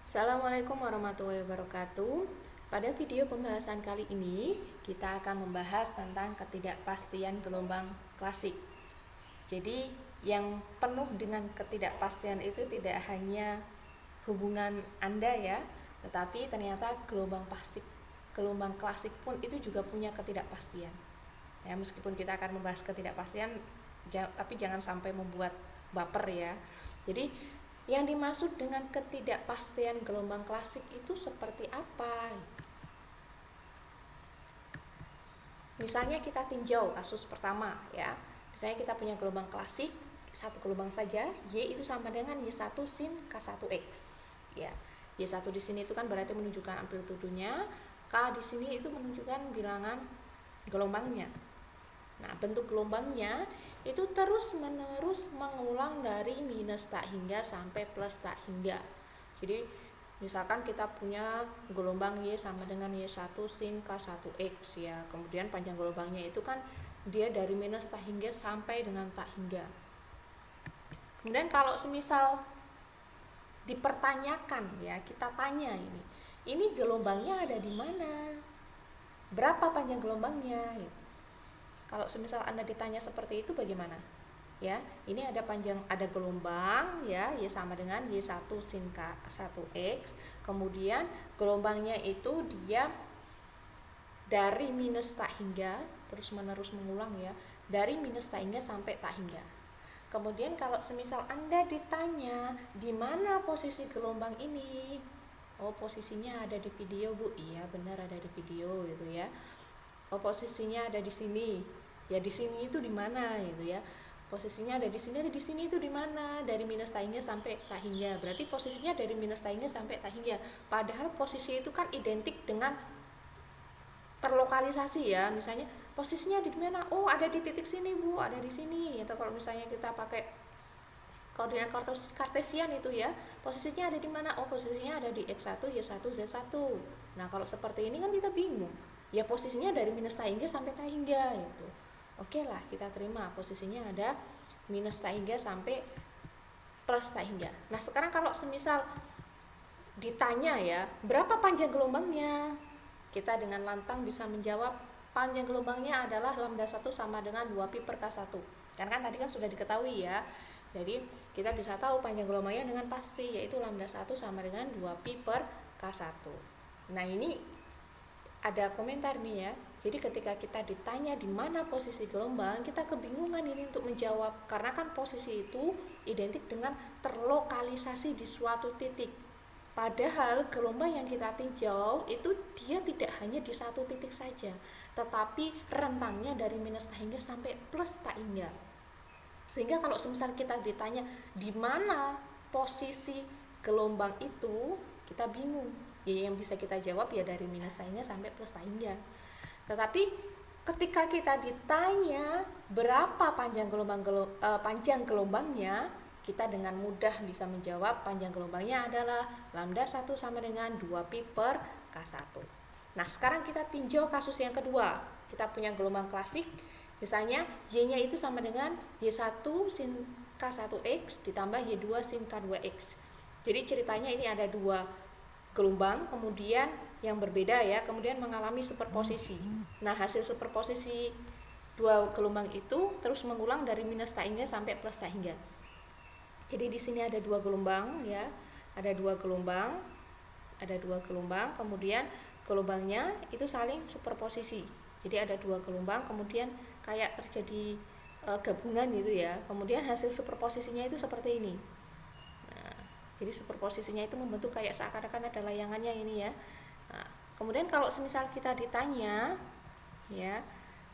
Assalamualaikum warahmatullahi wabarakatuh. Pada video pembahasan kali ini, kita akan membahas tentang ketidakpastian gelombang klasik. Jadi, yang penuh dengan ketidakpastian itu tidak hanya hubungan Anda ya, tetapi ternyata gelombang klasik pun itu juga punya ketidakpastian. Ya, meskipun kita akan membahas ketidakpastian, tapi jangan sampai membuat baper ya. Jadi yang dimaksud dengan ketidakpastian gelombang klasik itu seperti apa? Misalnya kita tinjau kasus pertama ya. Misalnya kita punya gelombang klasik, satu gelombang saja, Y itu sama dengan Y1 sin K1X. Ya. Y1 di sini itu kan berarti menunjukkan amplitudenya, K di sini itu menunjukkan bilangan gelombangnya. Nah, bentuk gelombangnya itu terus-menerus mengulang dari minus tak hingga sampai plus tak hingga. Jadi, misalkan kita punya gelombang Y sama dengan Y1 sin K1X ya. Kemudian panjang gelombangnya itu kan dia dari minus tak hingga sampai dengan tak hingga. Kemudian kalau semisal dipertanyakan ya, kita tanya ini gelombangnya ada di mana? Berapa panjang gelombangnya? Ya. Kalau semisal Anda ditanya seperti itu bagaimana? Ya, ini ada gelombang ya, Y sama dengan Y1 sin K1X. Kemudian gelombangnya itu dia dari minus tak hingga terus menerus mengulang ya, dari minus tak hingga sampai tak hingga. Kemudian kalau semisal Anda ditanya di mana posisi gelombang ini? Oh, posisinya ada di video, Bu. Iya, benar ada di video gitu ya. Oh, posisinya ada di sini. Ya di sini itu di mana gitu ya. Posisinya ada di sini itu di mana? Dari minus tak hingga sampai tak hingga. Berarti posisinya dari minus tak hingga sampai tak hingga. Padahal posisi itu kan identik dengan terlokalisasi ya. Misalnya posisinya di mana? Oh, ada di titik sini, Bu, ada di sini. Atau kalau misalnya kita pakai koordinat kartesian itu ya, posisinya ada di mana? Oh, posisinya ada di X1, Y1, Z1. Nah, kalau seperti ini kan kita bingung. Ya posisinya dari minus tak hingga sampai tak hingga gitu. Oke lah, kita terima posisinya ada minus tak hingga sampai plus tak hingga. Nah, sekarang kalau semisal ditanya ya, berapa panjang gelombangnya? Kita dengan lantang bisa menjawab panjang gelombangnya adalah lambda 1 sama dengan 2pi per K1. Kan tadi kan sudah diketahui ya. Jadi, kita bisa tahu panjang gelombangnya dengan pasti, yaitu lambda 1 sama dengan 2pi per K1. Nah, ini ada komentar nih ya. Jadi ketika kita ditanya di mana posisi gelombang, kita kebingungan ini untuk menjawab karena kan posisi itu identik dengan terlokalisasi di suatu titik. Padahal gelombang yang kita tinjau itu dia tidak hanya di satu titik saja, tetapi rentangnya dari minus tak hingga sampai plus tak hingga. Sehingga kalau semisal kita ditanya di mana posisi gelombang itu, kita bingung. Ya, yang bisa kita jawab ya dari minus tak hingga sampai plus tak hingga. Tetapi ketika kita ditanya berapa panjang gelombangnya, kita dengan mudah bisa menjawab panjang gelombangnya adalah lambda 1 sama dengan 2pi per K1. Nah, sekarang kita tinjau kasus yang kedua. Kita punya gelombang klasik, misalnya Y-nya itu sama dengan Y1 sin K1X ditambah Y2 sin K2X. Jadi ceritanya ini ada dua gelombang kemudian yang berbeda ya, kemudian mengalami superposisi. Nah, hasil superposisi dua gelombang itu terus mengulang dari minus tak hingga sampai plus tak hingga. Jadi di sini ada dua gelombang ya, ada dua gelombang, kemudian gelombangnya itu saling superposisi. Jadi ada dua gelombang, kemudian kayak terjadi gabungan gitu ya. Kemudian hasil superposisinya itu seperti ini. Jadi superposisinya itu membentuk kayak seakan-akan ada layangannya ini ya. Nah, kemudian kalau semisal kita ditanya ya,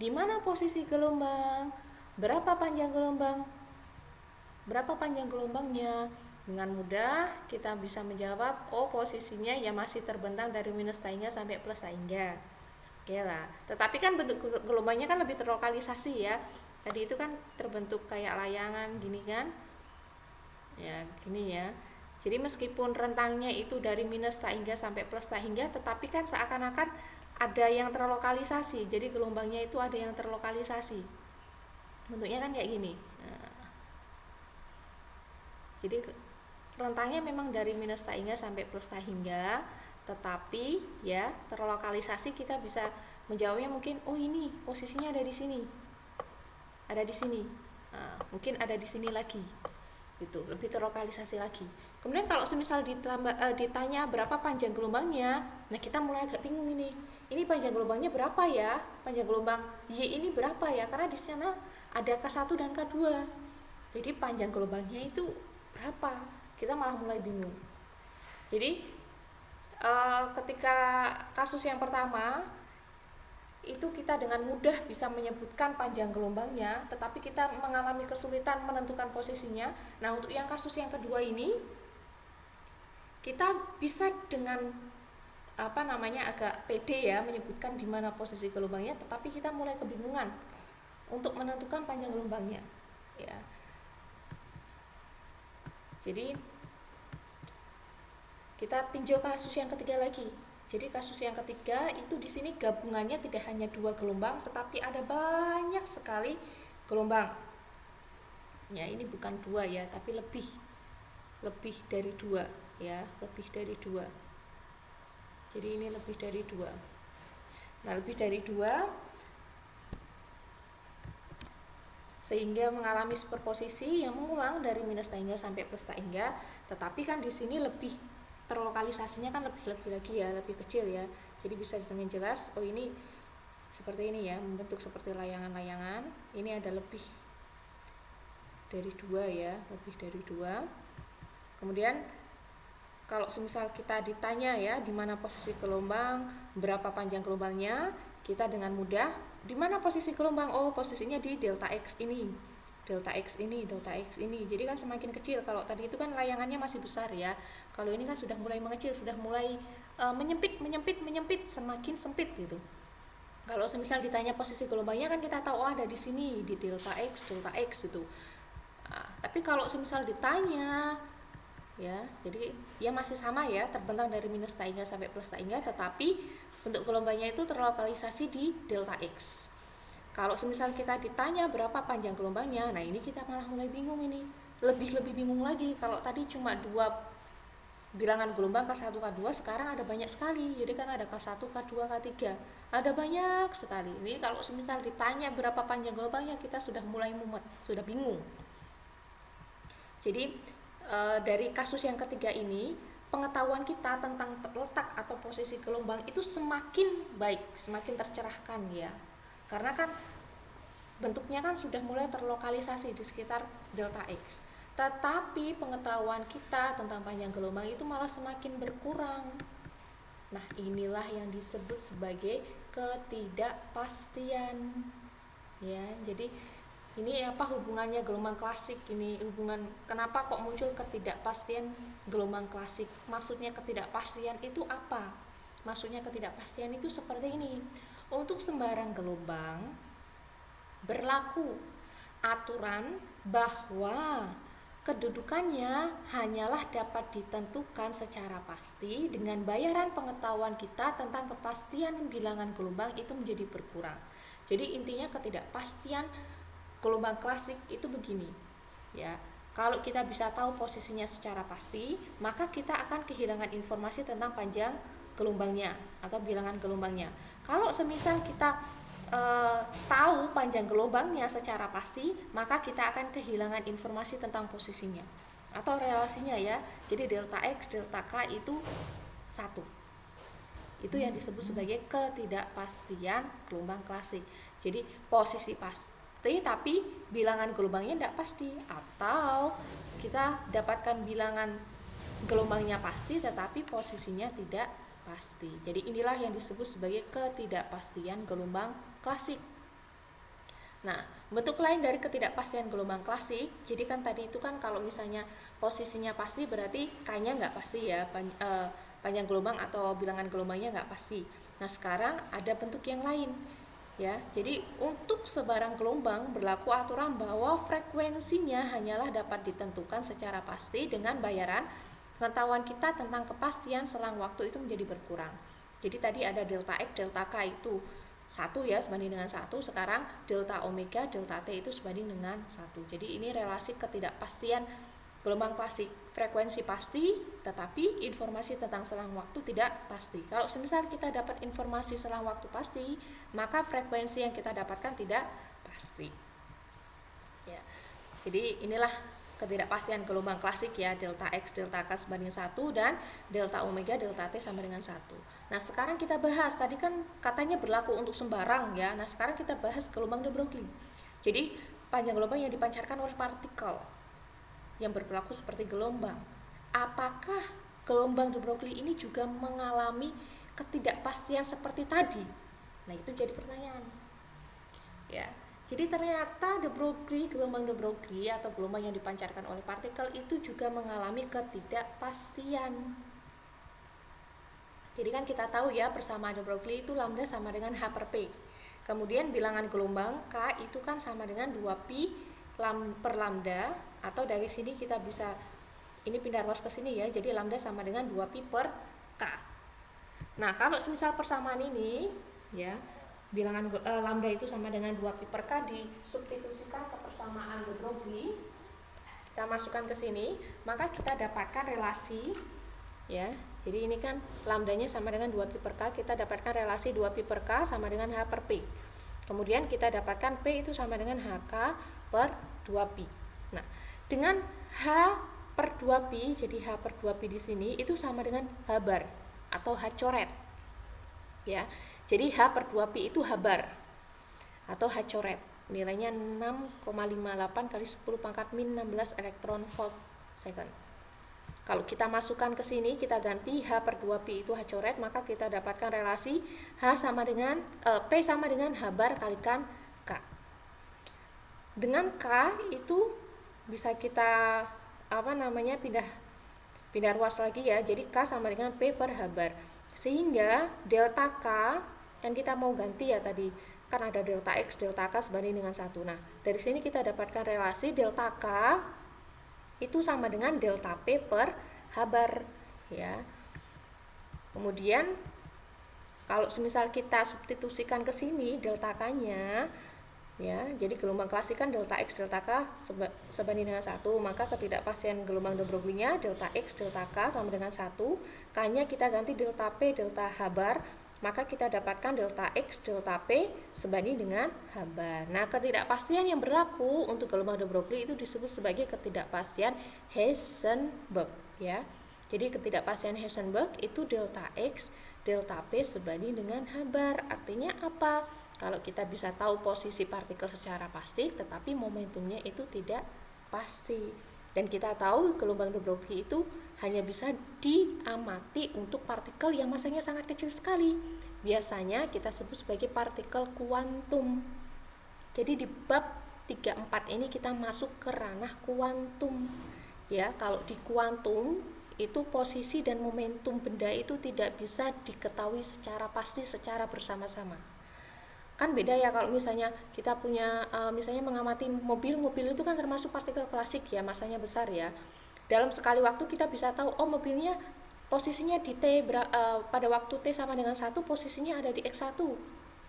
di mana posisi gelombang? Berapa panjang gelombangnya? Dengan mudah kita bisa menjawab, oh posisinya ya masih terbentang dari minus tak hingga sampai plus tak hingga. Oke lah. Tetapi kan bentuk gelombangnya kan lebih terlokalisasi ya. Tadi itu kan terbentuk kayak layangan gini kan. Ya, gini ya. Jadi meskipun rentangnya itu dari minus tak hingga sampai plus tak hingga, tetapi kan seakan-akan ada yang terlokalisasi. Jadi gelombangnya itu ada yang terlokalisasi. Bentuknya kan kayak gini. Nah, jadi rentangnya memang dari minus tak hingga sampai plus tak hingga, tetapi ya terlokalisasi kita bisa menjawabnya mungkin oh ini posisinya ada di sini, ada di sini, mungkin ada di sini lagi, itu lebih terlokalisasi lagi. Kemudian kalau semisal ditanya berapa panjang gelombangnya, nah kita mulai agak bingung ini panjang gelombangnya berapa ya, panjang gelombang Y ini berapa ya, karena di sana ada K1 dan K2, jadi panjang gelombangnya itu berapa, kita malah mulai bingung. Jadi ketika kasus yang pertama itu kita dengan mudah bisa menyebutkan panjang gelombangnya, tetapi kita mengalami kesulitan menentukan posisinya. Nah, untuk yang kasus yang kedua ini kita bisa dengan agak pede ya menyebutkan di mana posisi gelombangnya, tetapi kita mulai kebingungan untuk menentukan panjang gelombangnya ya. Jadi kita tinjau kasus yang ketiga lagi. Jadi kasus yang ketiga itu di sini gabungannya tidak hanya 2 gelombang, tetapi ada banyak sekali gelombang. Ya, ini bukan 2 ya, tapi lebih dari 2 ya, lebih dari 2. Jadi ini lebih dari 2. Nah, lebih dari 2 sehingga mengalami superposisi yang mengulang dari minus tak hingga sampai plus tak hingga, tetapi kan di sini lebih terlokalisasinya kan lebih lagi ya, lebih kecil ya. Jadi bisa dengan jelas oh ini seperti ini ya, membentuk seperti layangan-layangan. Ini ada lebih dari 2 ya, lebih dari 2. Kemudian kalau semisal kita ditanya ya di mana posisi gelombang, berapa panjang gelombangnya, kita dengan mudah di mana posisi gelombang, oh posisinya di delta X ini, delta X ini, delta X ini. Jadi kan semakin kecil, kalau tadi itu kan layangannya masih besar ya, kalau ini kan sudah mulai mengecil, sudah mulai menyempit, semakin sempit gitu. Kalau semisal ditanya posisi gelombangnya kan kita tahu oh ada di sini, di delta X itu. Tapi kalau semisal ditanya ya, jadi ya masih sama ya, terbentang dari minus tak hingga sampai plus tak hingga, tetapi bentuk gelombangnya itu terlokalisasi di delta X. Kalau semisal kita ditanya berapa panjang gelombangnya, nah ini kita malah mulai bingung, ini lebih bingung lagi. Kalau tadi cuma 2 bilangan gelombang K1, K2, sekarang ada banyak sekali. Jadi kan ada K1, K2, K3, ada banyak sekali. Ini kalau semisal ditanya berapa panjang gelombangnya, kita sudah mulai mumet, sudah bingung. Jadi dari kasus yang ketiga ini, pengetahuan kita tentang letak atau posisi gelombang itu semakin baik, semakin tercerahkan ya. Karena kan bentuknya kan sudah mulai terlokalisasi di sekitar delta X. Tetapi pengetahuan kita tentang panjang gelombang itu malah semakin berkurang. Nah, inilah yang disebut sebagai ketidakpastian. Ya, jadi ini apa hubungannya gelombang klasik ini, hubungan kenapa kok muncul ketidakpastian gelombang klasik? Maksudnya ketidakpastian itu apa? Maksudnya ketidakpastian itu seperti ini. Untuk sembarang gelombang berlaku aturan bahwa kedudukannya hanyalah dapat ditentukan secara pasti dengan bayaran pengetahuan kita tentang kepastian bilangan gelombang itu menjadi berkurang. Jadi intinya ketidakpastian gelombang klasik itu begini ya, kalau kita bisa tahu posisinya secara pasti, maka kita akan kehilangan informasi tentang panjang gelombangnya atau bilangan gelombangnya. Kalau semisal kita tahu panjang gelombangnya secara pasti, maka kita akan kehilangan informasi tentang posisinya atau relasinya ya. Jadi delta X, delta K itu 1. Itu yang disebut sebagai ketidakpastian gelombang klasik. Jadi posisi pasti tapi bilangan gelombangnya tidak pasti, atau kita dapatkan bilangan gelombangnya pasti tetapi posisinya tidak pasti. Jadi inilah yang disebut sebagai ketidakpastian gelombang klasik. Nah, bentuk lain dari ketidakpastian gelombang klasik, jadi kan tadi itu kan kalau misalnya posisinya pasti berarti K-nya nggak pasti ya, panjang gelombang atau bilangan gelombangnya nggak pasti. Nah, sekarang ada bentuk yang lain ya. Jadi untuk sebarang gelombang berlaku aturan bahwa frekuensinya hanyalah dapat ditentukan secara pasti dengan bayaran pengetahuan kita tentang kepastian selang waktu itu menjadi berkurang. Jadi tadi ada delta X, delta K itu 1 ya, sebanding dengan 1. Sekarang delta omega, delta T itu sebanding dengan 1. Jadi ini relasi ketidakpastian gelombang klasik frekuensi pasti, tetapi informasi tentang selang waktu tidak pasti. Kalau semisal kita dapat informasi selang waktu pasti, maka frekuensi yang kita dapatkan tidak pasti. Ya. Jadi inilah ketidakpastian gelombang klasik ya, delta X, delta K sebanding 1 dan delta omega, delta T sama dengan 1. Nah, sekarang kita bahas, tadi kan katanya berlaku untuk sembarang ya. Nah, sekarang kita bahas gelombang de Broglie. Jadi, panjang gelombang yang dipancarkan oleh partikel yang berperilaku seperti gelombang. Apakah gelombang de Broglie ini juga mengalami ketidakpastian seperti tadi? Nah, itu jadi pertanyaan. Ya. Jadi ternyata gelombang de Broglie atau gelombang yang dipancarkan oleh partikel itu juga mengalami ketidakpastian. Jadi kan kita tahu ya, persamaan de Broglie itu lambda sama dengan H per P. Kemudian bilangan gelombang K itu kan sama dengan 2pi per lambda, atau dari sini kita bisa ini pindah ruas ke sini ya. Jadi lambda sama dengan 2pi per K. Nah, kalau semisal persamaan ini ya, bilangan lambda itu sama dengan 2pi per K disubstitusikan ke persamaan de Broglie, kita masukkan ke sini, maka kita dapatkan relasi ya. Jadi ini kan lambdanya sama dengan 2pi per K, kita dapatkan relasi 2pi per K sama dengan H per P. Kemudian kita dapatkan P itu sama dengan HK per 2pi. Nah, dengan H per 2pi, jadi H per 2pi di sini itu sama dengan H bar atau H coret. Ya. Jadi H per 2pi itu H bar atau H coret. Nilainya 6,58 kali 10 pangkat min 16 elektron volt second. Kalau kita masukkan ke sini, kita ganti H per 2pi itu H coret, maka kita dapatkan relasi H sama dengan P sama dengan H bar kalikan K. Dengan K itu bisa kita pindah ruas lagi ya. Jadi K sama dengan P per H bar. Sehingga delta K kan kita mau ganti ya, tadi kan ada delta X, delta K sebanding dengan 1. Nah, dari sini kita dapatkan relasi delta K itu sama dengan delta P per H bar ya. Kemudian kalau semisal kita substitusikan ke sini delta K-nya ya, jadi gelombang klasik kan delta X, delta K sebanding dengan 1, maka ketidakpastian gelombang de Broglie-nya delta X, delta K sama dengan 1, K-nya kita ganti delta P, delta H bar, maka kita dapatkan delta X, delta P sebanding dengan H bar. Nah, ketidakpastian yang berlaku untuk gelombang de Broglie itu disebut sebagai ketidakpastian Heisenberg ya. Jadi ketidakpastian Heisenberg itu delta X, delta P sebanding dengan H bar. Artinya apa? Kalau kita bisa tahu posisi partikel secara pasti, tetapi momentumnya itu tidak pasti. Dan kita tahu gelombang de Broglie itu hanya bisa diamati untuk partikel yang masanya sangat kecil sekali. Biasanya kita sebut sebagai partikel kuantum. Jadi di bab 34 ini kita masuk ke ranah kuantum. Ya, kalau di kuantum itu posisi dan momentum benda itu tidak bisa diketahui secara pasti secara bersama-sama. Kan beda ya kalau misalnya kita punya misalnya mengamati mobil itu kan termasuk partikel klasik ya, masanya besar ya. Dalam sekali waktu kita bisa tahu mobilnya posisinya di T pada waktu T sama dengan 1 posisinya ada di X1.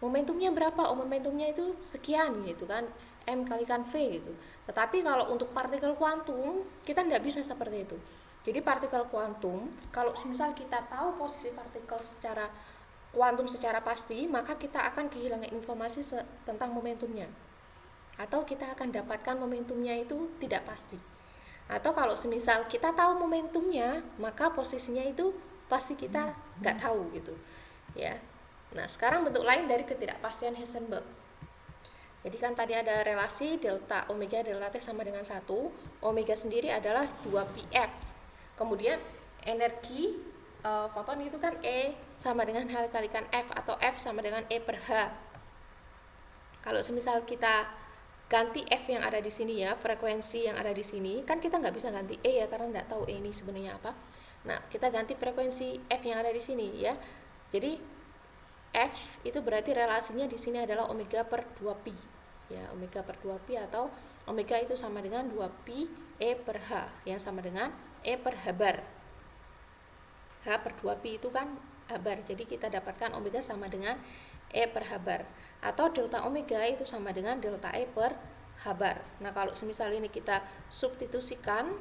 Momentumnya berapa? Momentumnya itu sekian gitu kan, M kalikan V gitu. Tetapi kalau untuk partikel kuantum kita tidak bisa seperti itu. Jadi partikel kuantum kalau misal kita tahu posisi partikel secara kuantum secara pasti, maka kita akan kehilangan informasi tentang momentumnya. Atau kita akan dapatkan momentumnya itu tidak pasti. Atau kalau semisal kita tahu momentumnya, maka posisinya itu pasti kita nggak tahu gitu. Ya. Nah, sekarang bentuk lain dari ketidakpastian Heisenberg. Jadi kan tadi ada relasi delta omega delta T sama dengan 1. Omega sendiri adalah 2πf. Kemudian energi foton itu kan E sama dengan H kalikan F, atau F sama dengan E per H. Kalau semisal kita ganti F yang ada di sini ya, frekuensi yang ada di sini, kan kita nggak bisa ganti E ya, karena nggak tahu E ini sebenarnya apa. Nah, kita ganti frekuensi F yang ada di sini ya. Jadi F itu berarti relasinya di sini adalah omega per 2pi. Ya, omega per 2pi, atau omega itu sama dengan 2pi E per H yang sama dengan E per H bar. H per 2pi itu kan H bar, jadi kita dapatkan omega sama dengan E per H bar, atau delta omega itu sama dengan delta E per H bar. Nah, kalau semisal ini kita substitusikan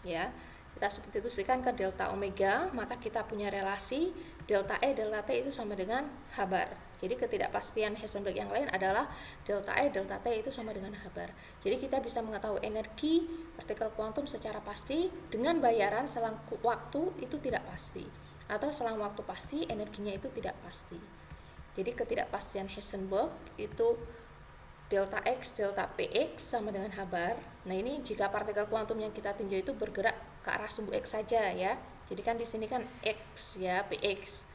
ya. Kita substitusikan ke delta omega, maka kita punya relasi delta E delta T itu sama dengan H bar. Jadi ketidakpastian Heisenberg yang lain adalah delta E delta T itu sama dengan H bar. Jadi kita bisa mengetahui energi partikel kuantum secara pasti dengan bayaran selang waktu itu tidak pasti, atau selang waktu pasti energinya itu tidak pasti. Jadi ketidakpastian Heisenberg itu delta X, delta PX sama dengan H bar. Nah, ini jika partikel kuantum yang kita tinjau itu bergerak ke arah sumbu X saja ya. Jadi kan di sini kan X ya, PX.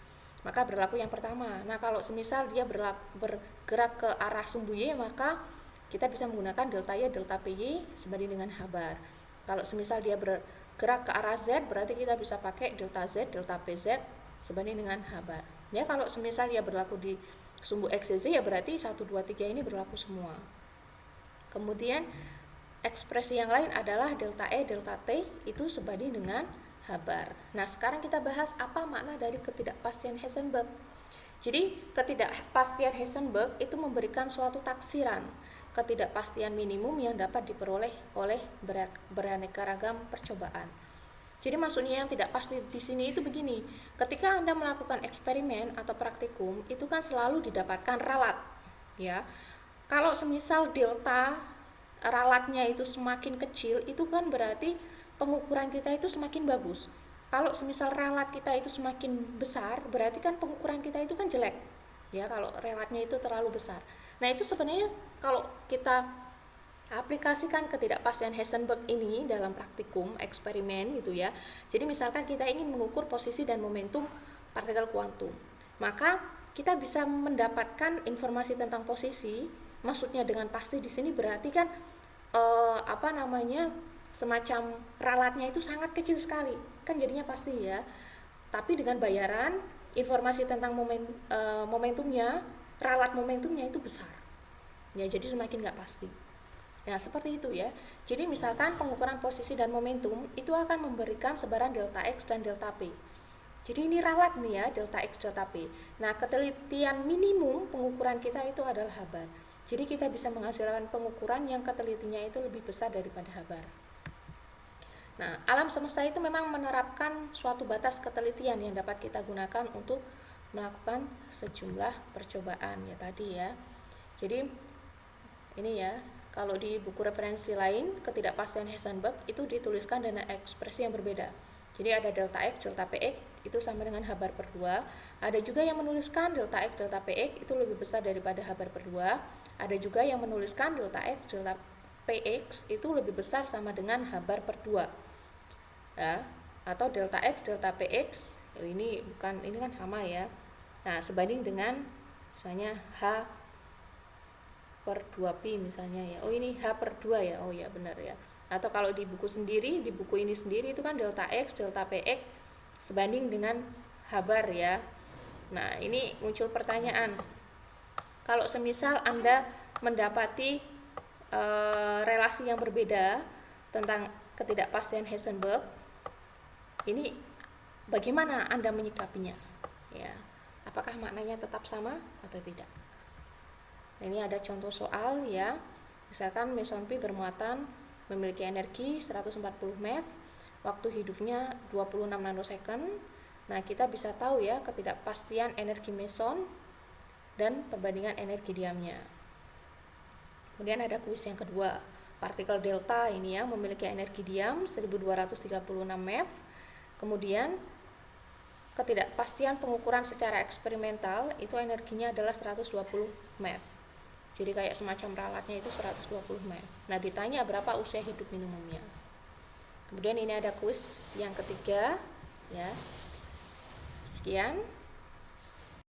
Maka berlaku yang pertama. Nah, kalau semisal dia bergerak ke arah sumbu Y, maka kita bisa menggunakan delta Y, delta PY sebanding dengan H bar. Kalau semisal dia bergerak ke arah Z, berarti kita bisa pakai delta Z, delta PZ sebanding dengan H bar. Ya, kalau semisal dia berlaku di sumbu X, Y, ya berarti 1, 2, 3 ini berlaku semua. Kemudian ekspresi yang lain adalah delta E, delta T itu sebanding dengan H bar. Nah, sekarang kita bahas apa makna dari ketidakpastian Heisenberg. Jadi, ketidakpastian Heisenberg itu memberikan suatu taksiran ketidakpastian minimum yang dapat diperoleh oleh beraneka ragam percobaan. Jadi maksudnya yang tidak pasti di sini itu begini, ketika Anda melakukan eksperimen atau praktikum, itu kan selalu didapatkan ralat, ya. Kalau semisal delta ralatnya itu semakin kecil, itu kan berarti pengukuran kita itu semakin bagus. Kalau semisal ralat kita itu semakin besar, berarti kan pengukuran kita itu kan jelek, ya. Kalau ralatnya itu terlalu besar. Nah, itu sebenarnya kalau kita aplikasikan ketidakpastian Heisenberg ini dalam praktikum eksperimen gitu ya. Jadi misalkan kita ingin mengukur posisi dan momentum partikel kuantum, maka kita bisa mendapatkan informasi tentang posisi. Maksudnya dengan pasti di sini berarti kan semacam ralatnya itu sangat kecil sekali, kan jadinya pasti ya. Tapi dengan bayaran informasi tentang momentumnya, ralat momentumnya itu besar, ya. Jadi semakin nggak pasti. Nah, seperti itu ya. Jadi misalkan pengukuran posisi dan momentum itu akan memberikan sebaran delta X dan delta P. Jadi ini ralat nih ya, delta X, delta P. Nah, ketelitian minimum pengukuran kita itu adalah H bar. Jadi kita bisa menghasilkan pengukuran yang ketelitiannya itu lebih besar daripada H bar. Nah, alam semesta itu memang menerapkan suatu batas ketelitian yang dapat kita gunakan untuk melakukan sejumlah percobaan ya tadi ya. Jadi ini ya, kalau di buku referensi lain, ketidakpastian Heisenberg itu dituliskan dengan ekspresi yang berbeda. Jadi ada delta X, delta PX itu sama dengan H bar per 2. Ada juga yang menuliskan delta X, delta PX itu lebih besar daripada H bar per 2. Ada juga yang menuliskan delta X, delta PX itu lebih besar sama dengan H bar per 2. Ya, atau delta X, delta PX ini kan sama ya. Nah, sebanding dengan misalnya H per 2pi misalnya ya. Oh, ini H per 2 ya. Oh ya, benar ya. Atau kalau di buku sendiri, di buku ini sendiri itu kan delta X, delta PX sebanding dengan H bar ya. Nah, ini muncul pertanyaan. Kalau semisal Anda mendapati relasi yang berbeda tentang ketidakpastian Heisenberg, ini bagaimana Anda menyikapinya? Ya. Apakah maknanya tetap sama atau tidak? Nah, ini ada contoh soal ya. Misalkan meson pi bermuatan memiliki energi 140 MeV, waktu hidupnya 26 nanosecond. Nah, kita bisa tahu ya ketidakpastian energi meson dan perbandingan energi diamnya. Kemudian ada kuis yang kedua. Partikel delta ini ya memiliki energi diam 1236 MeV. Kemudian ketidakpastian pengukuran secara eksperimental itu energinya adalah 120 MeV. Jadi kayak semacam ralatnya itu 120 MeV. Nah, ditanya berapa usia hidup minimumnya. Kemudian ini ada kuis yang ketiga ya. Sekian.